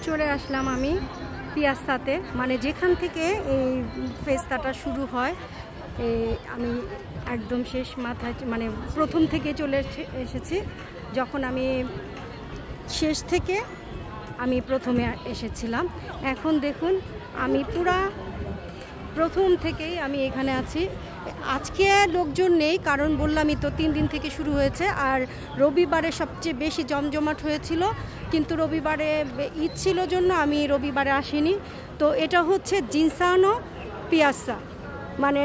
চলে আসলাম আমি পিয়াসাতে, মানে যেখান থেকে এই ফেস্তাটা শুরু হয়। আমি একদম শেষ মাথায়, মানে প্রথম থেকে চলে এসেছি। যখন আমি শেষ থেকে আমি প্রথমে এসেছিলাম, এখন দেখুন আমি পুরা প্রথম থেকেই আমি এখানে আছি। আজকে লোকজন নেই, কারণ বললামই তো 3 দিন থেকে শুরু হয়েছে, আর রবিবারে সবচেয়ে বেশি জমজমাট হয়েছিল। কিন্তু রবিবারে ঈদ ছিল জন্য আমি রবিবারে আসিনি। তো এটা হচ্ছে জিনসানো পিয়াসা, মানে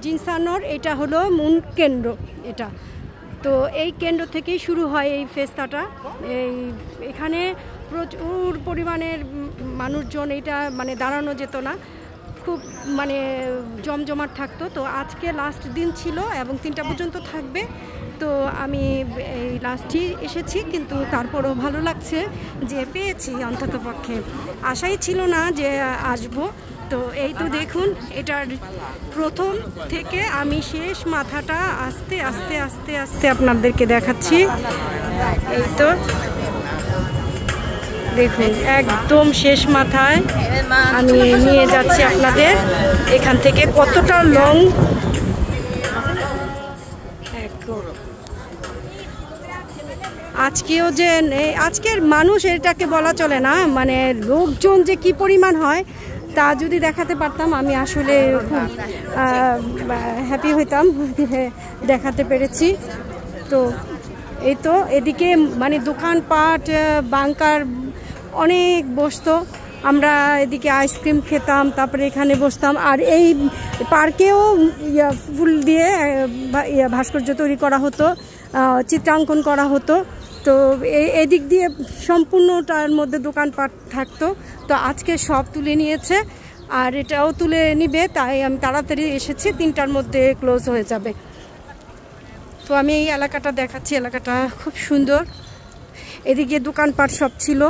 জিনসানোর এটা হলো মূল কেন্দ্র এটা। তো এই কেন্দ্র থেকেই শুরু হয় এই ফেস্তাটা। এখানে প্রচুর পরিমাণের মানুষজন, এটা মানে দাঁড়ানো যেত না, খুব মানে জমজমাট থাকতো। তো আজকে লাস্ট দিন ছিল এবং 3টা পর্যন্ত থাকবে। তো আমি এই লাস্টই এসেছি, কিন্তু তারপরও ভালো লাগছে যে পেয়েছি। অন্তত পক্ষে আশাই ছিল না যে আসবো। তো এই তো দেখুন, এটার প্রথম থেকে আমি শেষ মাথাটা আস্তে আস্তে আস্তে আস্তে আপনাদেরকে দেখাচ্ছি। এই তো দেখুন, একদম শেষ মাথায় আমি নিয়ে যাচ্ছি আপনাদের। এখান থেকে কতটা লং, আজকেও যে আজকের মানুষ এটাকে বলা চলে না, মানে লোকজন যে কি পরিমাণ হয় তা যদি দেখাতে পারতাম আমি আসলে খুব হ্যাপি হইতাম দেখাতে পেরেছি। তো এই তো এদিকে মানে দোকানপাট, বাংকার অনেক বসতো। আমরা এদিকে আইসক্রিম খেতাম, তারপরে এখানে বসতাম। আর এই পার্কেও ফুল দিয়ে ভাস্কর্য তৈরি করা হতো, চিত্রাঙ্কন করা হতো। তো এদিক দিয়ে সম্পূর্ণটার মধ্যে দোকানপাট থাকতো। তো আজকে সব তুলে নিয়েছে, আর এটাও তুলে নিবে, তাই আমি তাড়াতাড়ি এসেছি, 3টার মধ্যে ক্লোজ হয়ে যাবে। তো আমি এই এলাকাটা দেখাচ্ছি, এলাকাটা খুব সুন্দর। এদিকে দোকানপাট সব ছিল,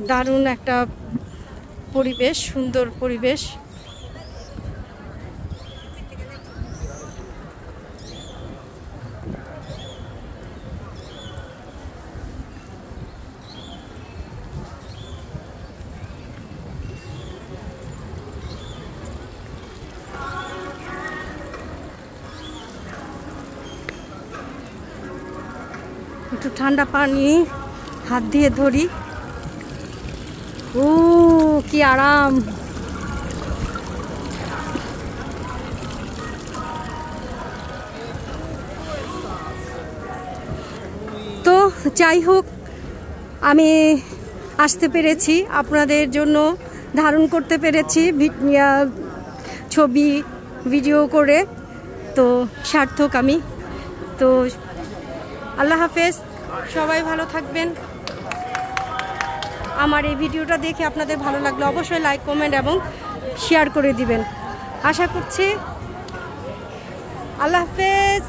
দারুণ একটা পরিবেশ, সুন্দর পরিবেশ। একটু ঠান্ডা পানি হাত দিয়ে ধরি, ও কি আরাম। তো যাই হোক, আমি আসতে পেরেছি, আপনাদের জন্য ধারণ করতে পেরেছি ছবি ভিডিও করে, তো সার্থক আমি। তো আল্লাহ হাফেজ, সবাই ভালো থাকবেন। আমার এই ভিডিওটা দেখে আপনাদের ভালো লাগলে অবশ্যই লাইক, কমেন্ট এবং শেয়ার করে দিবেন, আশা করছি। আল্লাহ হাফেজ।